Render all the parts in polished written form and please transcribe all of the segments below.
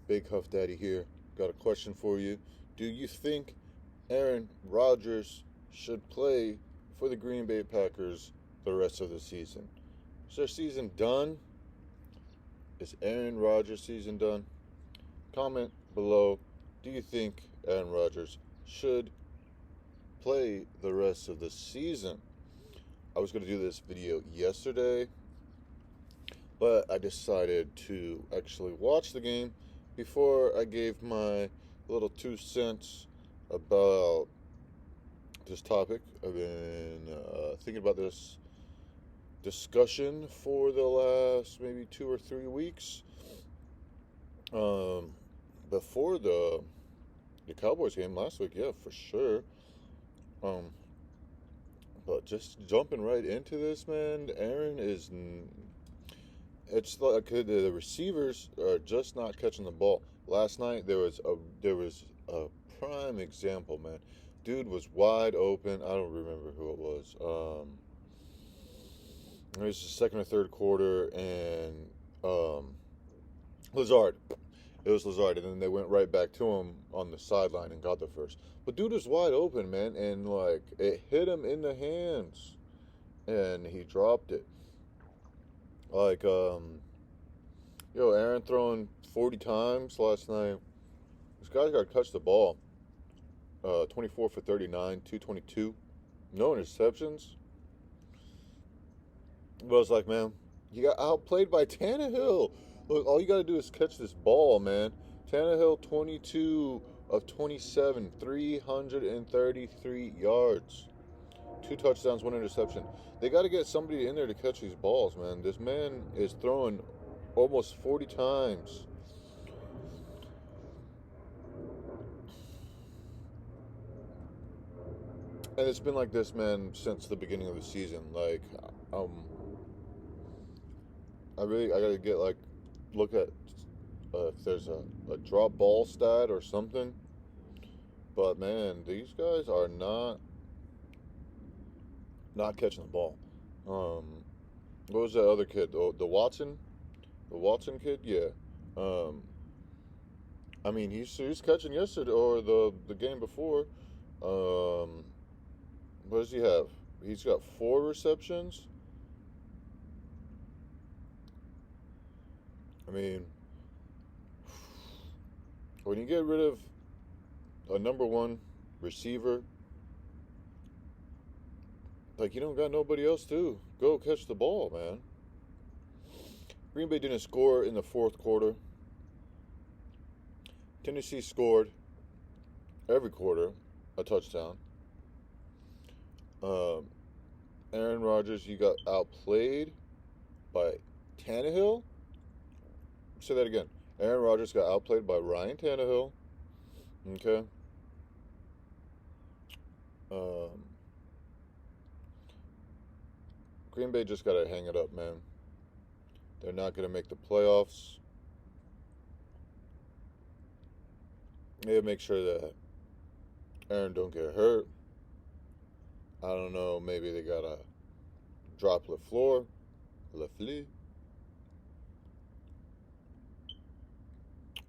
Big Huff Daddy here. Got a question for you. Do you think Aaron Rodgers should play for the Green Bay Packers the rest of the season? Is their season done? Is Aaron Rodgers' season done? Comment below. Do you think Aaron Rodgers should play the rest of the season? I was going to do this video yesterday, but I decided to actually watch the game before I gave my little 2 cents about this topic. I've been thinking about this discussion for the last maybe 2 or 3 weeks. Before the Cowboys game last week, yeah, for sure. But just jumping right into this, man, Aaron is. It's like the receivers are just not catching the ball. Last night there was a prime example, man. Dude was wide open. I don't remember who it was. It was the second or third quarter, and Lazard. It was Lazard, and then they went right back to him on the sideline and got the first. But dude was wide open, man, and like it hit him in the hands, and he dropped it. Like Aaron throwing 40 times last night. This guy's got to catch the ball. 24 for 39, 222, no interceptions. But I was like, man, you got outplayed by Tannehill. Look, all you got to do is catch this ball, man. Tannehill, 22 of 27, 333 yards. 2 touchdowns, 1 interception. They got to get somebody in there to catch these balls, man. This man is throwing almost 40 times. And it's been like this, man, since the beginning of the season. Like, I gotta get look at if there's a drop ball stat or something. But man, these guys are not catching the ball. What was that other kid? The Watson kid? Yeah. I mean, he's catching yesterday or the game before. What does he have? He's got 4 receptions. I mean, when you get rid of a number 1 receiver, like, you don't got nobody else to go catch the ball, man. Green Bay didn't score in the 4th quarter. Tennessee scored every quarter a touchdown. Aaron Rodgers, you got outplayed by Tannehill. Say that again. Aaron Rodgers got outplayed by Ryan Tannehill. Okay. Green Bay just got to hang it up, man. They're not going to make the playoffs. They gotta make sure that Aaron don't get hurt. I don't know. Maybe they got to drop LaFleur.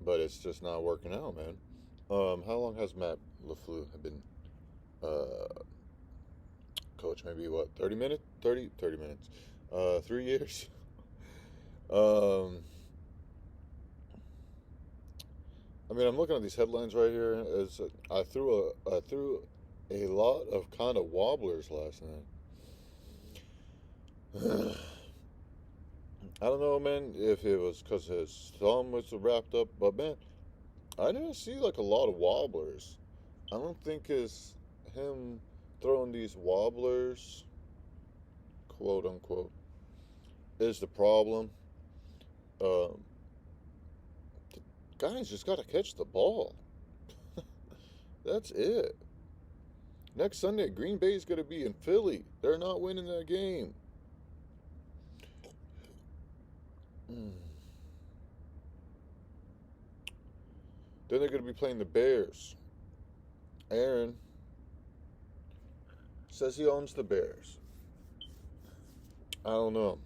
But it's just not working out, man. How long has Matt LaFleur been coach? Maybe what, 30 minutes? 30 minutes. 3 years. I mean, I'm looking at these headlines right here. I threw a lot of kind of wobblers last night. I don't know, man, if it was because his thumb was wrapped up, but man, I didn't see like a lot of wobblers. I don't think it's him throwing these wobblers, quote unquote, is the problem. The guys just got to catch the ball. That's it. Next Sunday, Green Bay is going to be in Philly. They're not winning that game. Then they're going to be playing the Bears. Aaron says he owns the Bears. I don't know.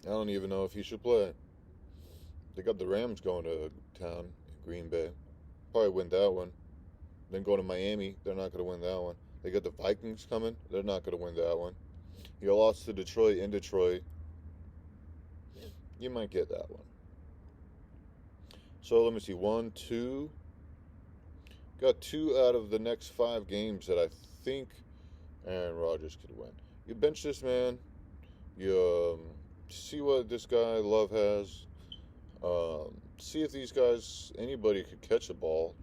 I don't even know if he should play. They got the Rams going to town in Green Bay. Probably win that one. Then go to Miami. They're not going to win that one. They got the Vikings coming. They're not going to win that one. You lost to Detroit in Detroit. You might get that one. So let me see. 1, 2. Got 2 out of the next 5 games that I think Aaron Rodgers could win. You bench this man. You see what this guy Love has. See if these guys, anybody could catch a ball.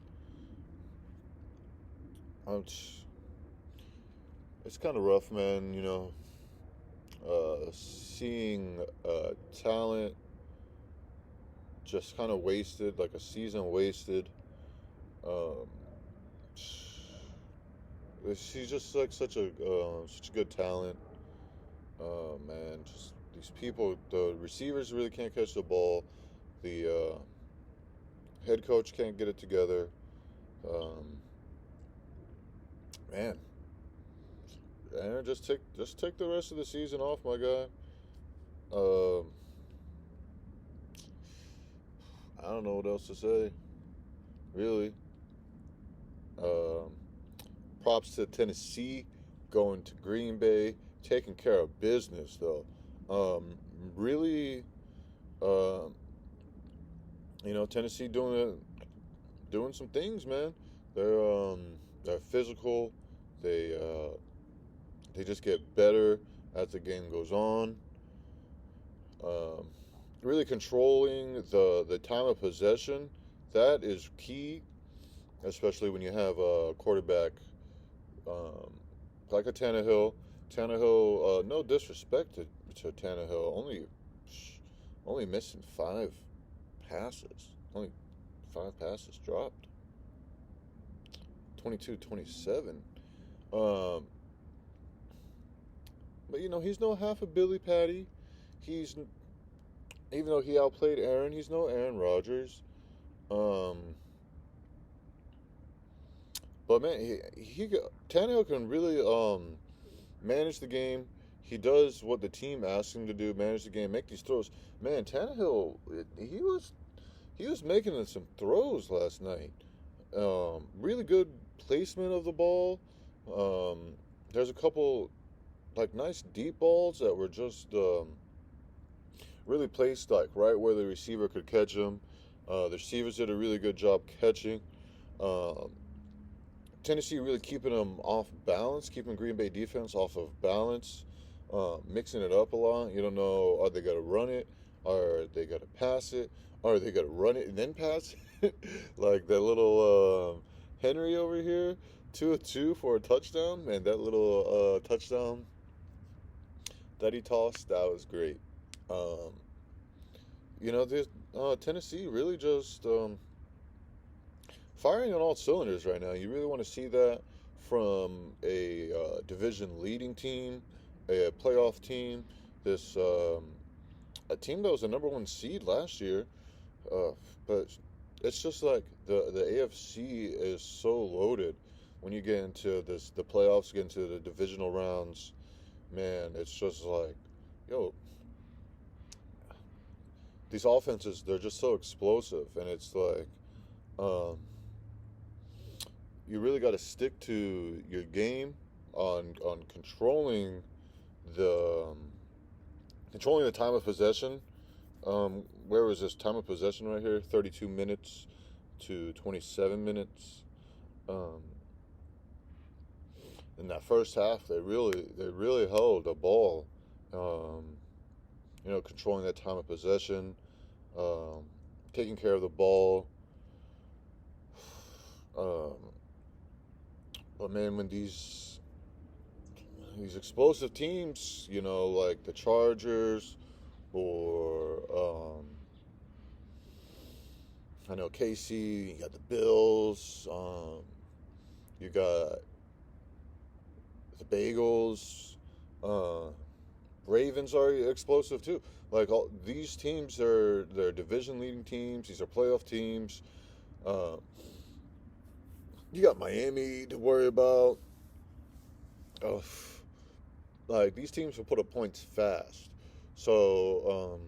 It's kind of rough, man. Seeing talent just kind of wasted, like a season wasted. He's just like such a good talent. Man, just these people, the receivers really can't catch the ball. The head coach can't get it together. Man, Aaron, just take the rest of the season off, my guy. I don't know what else to say, really. Props to Tennessee going to Green Bay, taking care of business though. Really, Tennessee doing some things, man. They're physical. They just get better as the game goes on. Really controlling the time of possession, that is key, especially when you have a quarterback like a Tannehill. No disrespect to Tannehill, only missing 5 passes. Only 5 passes dropped. 22-27. But he's no half a Billy Patty. Even though he outplayed Aaron, he's no Aaron Rodgers. But man, Tannehill can really manage the game. He does what the team asks him to do: manage the game, make these throws. Man, Tannehill, he was making some throws last night. Really good placement of the ball. There's a couple nice deep balls that were just really placed right where the receiver could catch them. The receivers did a really good job catching. Tennessee really keeping them off balance, keeping Green Bay defense off of balance, mixing it up a lot. You don't know, are they going to run it? Are they going to pass it? Are they going to run it and then pass it? Like that little Henry over here, 2 of 2 for a touchdown. Man, that little touchdown that he tossed, that was great. This Tennessee really just firing on all cylinders right now. You really want to see that from a division-leading team, a playoff team. This a team that was the number 1 seed last year, but it's just like the AFC is so loaded. When you get into the playoffs, get into the divisional rounds, man, it's just like, yo, these offenses, they're just so explosive, and it's like, you really got to stick to your game on controlling the time of possession. Where was this time of possession right here? 32 minutes to 27 minutes. In that first half, they really held the ball. Controlling that time of possession, taking care of the ball. But man, when these explosive teams, like the Chargers or I know KC, you got the Bills, you got the Bagels, Ravens are explosive too. Like all these teams, they're division leading teams. These are playoff teams. You got Miami to worry about. Like these teams will put up points fast. So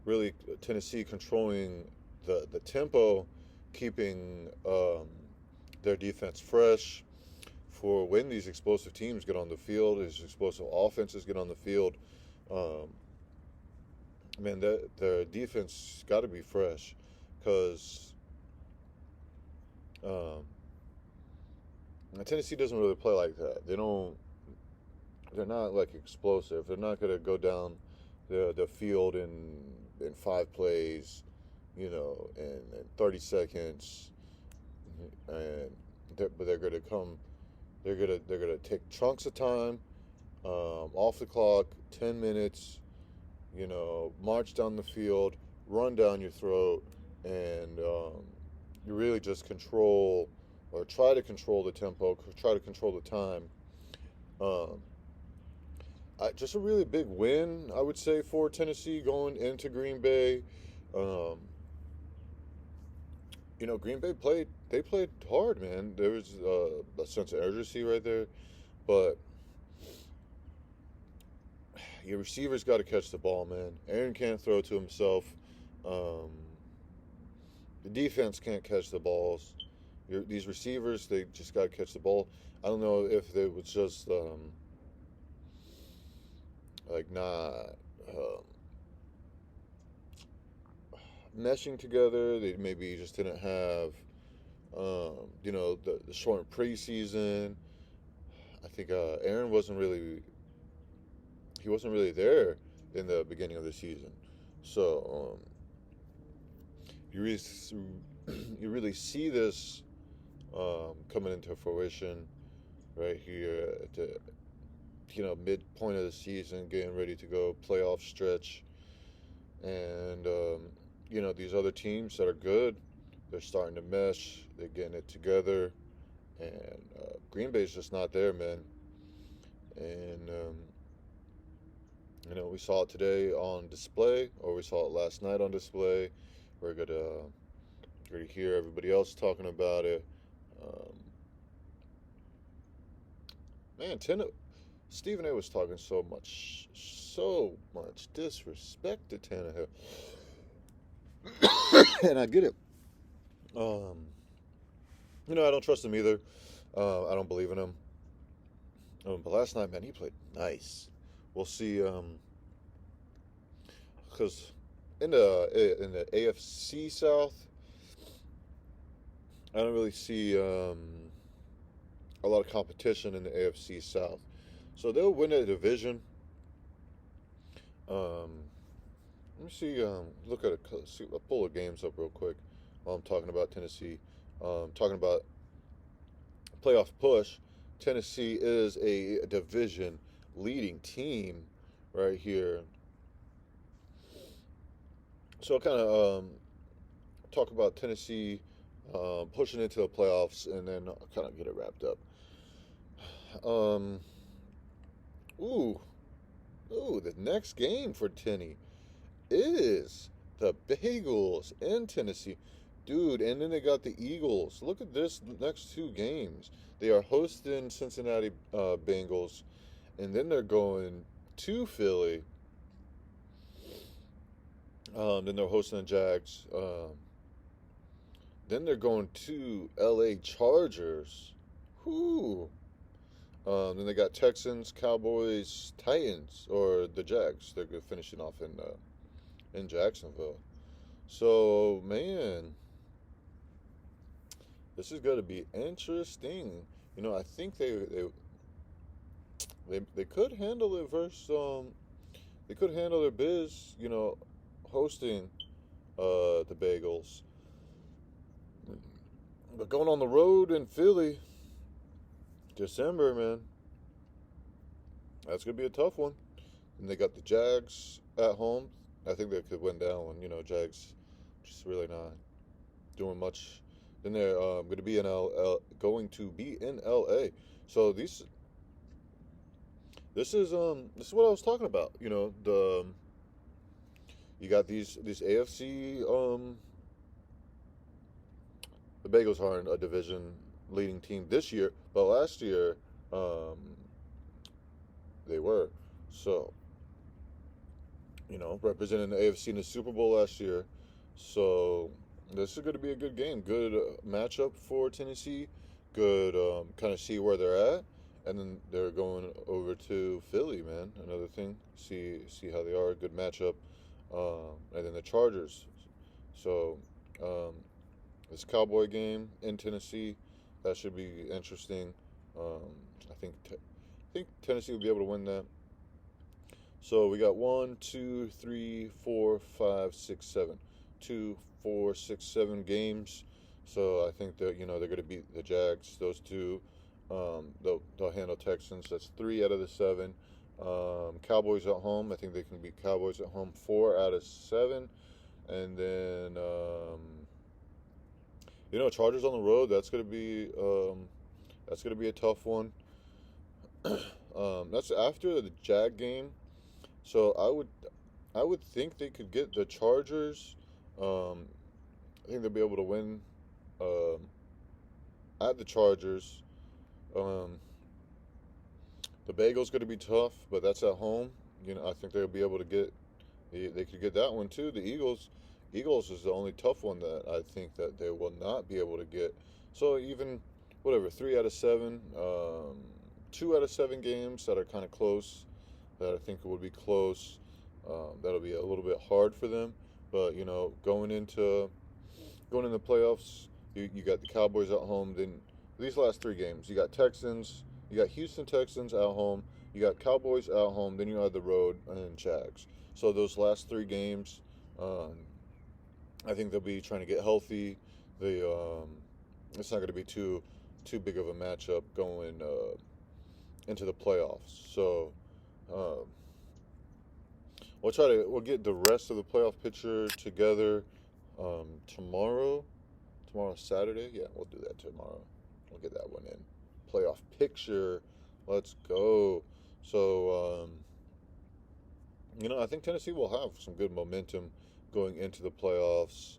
really Tennessee controlling the tempo, keeping their defense fresh for when these explosive teams get on the field, these explosive offenses get on the field. Um, man, their defense got to be fresh because um, Tennessee doesn't really play like that. They don't. They're not like explosive. They're not gonna go down the field in 5 plays, in 30 seconds, and but they're gonna come. They're gonna take chunks of time off the clock, 10 minutes. March down the field, run down your throat, and you really just control or try to control the tempo, try to control the time. Um, just a really big win, I would say, for Tennessee going into Green Bay. Um, Green Bay played hard, man. There was a sense of urgency right there, but your receivers got to catch the ball, man. Aaron can't throw to himself. Um, the defense can't catch the balls. These receivers, they just got to catch the ball. I don't know if it was just like not meshing together. They maybe just didn't have the short preseason. I think Aaron wasn't really there in the beginning of the season, so you really you really see this coming into fruition right here at the midpoint of the season, getting ready to go playoff stretch, and these other teams that are good, they're starting to mesh, they're getting it together, and Green Bay's just not there, man. And we saw it today on display, or we saw it last night on display. We're gonna hear everybody else talking about it. Um, man, Stephen A. was talking so much disrespect to Tannehill, and I get it. I don't trust him either. I don't believe in him. But last night, man, he played nice. We'll see. Because in the AFC South, I don't really see a lot of competition in the AFC South. So they'll win a division. Let me see. I'll pull the games up real quick while I'm talking about Tennessee. Talking about playoff push. Tennessee is a division leading team right here. So I'll kind of talk about Tennessee pushing into the playoffs, and then I'll kind of get it wrapped up. Ooh, the next game for Tenny is the Bagels in Tennessee. Dude, and then they got the Eagles. Look at this next 2 games. They are hosting Cincinnati Bengals, and then they're going to Philly. Then they're hosting the Jags. Then they're going to LA Chargers. Whoo. Then they got Texans, Cowboys, Titans, or the Jags. They're finishing off in Jacksonville. So, man, this is going to be interesting. I think they could handle it versus they could handle their biz. Hosting the Bagels, but going on the road in Philly, December, man, that's gonna be a tough one. And they got the Jags at home. I think they could win that one. Jags just really not doing much. Then they're going to be in LA. So this is what I was talking about. You got these AFC. The Bagels aren't a division leading team this year, but last year they were. So representing the AFC in the Super Bowl last year. So this is going to be a good game. Good matchup for Tennessee. Good kind of see where they're at. And then they're going over to Philly, man. Another thing. See how they are. Good matchup. And then the Chargers. So this Cowboy game in Tennessee, that should be interesting. Um, I think Tennessee will be able to win that. So we got 1, 2, 3, 4, 5, 6, 7. 2, 4, 6, 7 games. So I think that they're going to beat the Jags. Those two, they'll handle Texans. That's 3 out of the 7. Cowboys at home. I think they can beat Cowboys at home 4 out of 7. And then Chargers on the road. That's gonna be a tough one. That's after the Jag game. So I would think they could get the Chargers. I think they'll be able to win um, at the Chargers. Um, the Bagels going to be tough, but that's at home. I think they'll be able to get. They could get that one too. The Eagles is the only tough one that I think that they will not be able to get. So even whatever 3 out of 7, 2 out of 7 games that are kind of close, that I think would be close. That'll be a little bit hard for them, but going into the playoffs, you got the Cowboys at home. Then these last 3 games, you got Houston Texans at home, you got Cowboys at home, then you have the road and Jags. So those last 3 games, I think they'll be trying to get healthy. It's not going to be too big of a matchup going into the playoffs. So we'll get the rest of the playoff picture together tomorrow. Tomorrow's Saturday. Yeah, we'll do that tomorrow. We'll get that one in. Playoff picture. Let's go. So I think Tennessee will have some good momentum going into the playoffs.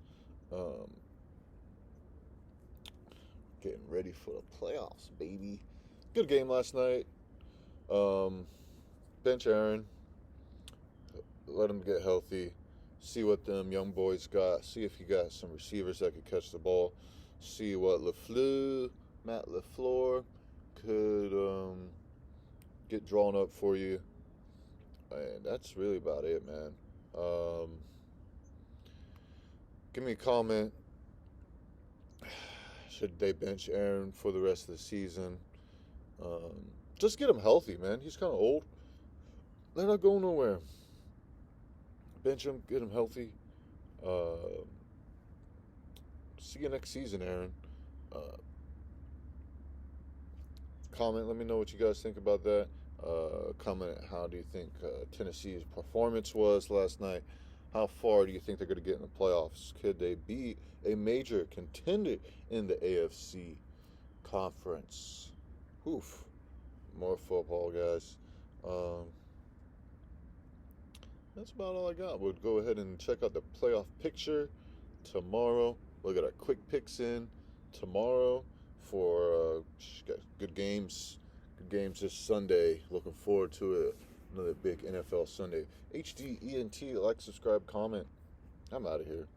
Getting ready for the playoffs, baby. Good game last night. Bench Aaron. Let him get healthy. See what them young boys got. See if you got some receivers that could catch the ball. See what Matt LaFleur could get drawn up for you. And that's really about it, man. Give me a comment. Should they bench Aaron for the rest of the season? Just get him healthy, man. He's kind of old. They're not going nowhere. Bench him, get him healthy. See you next season, Aaron. Comment, let me know what you guys think about that. Comment, how do you think Tennessee's performance was last night? How far do you think they're going to get in the playoffs? Could they be a major contender in the AFC conference? Oof. More football, guys. That's about all I got. We'll go ahead and check out the playoff picture tomorrow. We'll get our quick picks in tomorrow for good games. Good games this Sunday. Looking forward to another big NFL Sunday. HDENT, like, subscribe, comment. I'm out of here.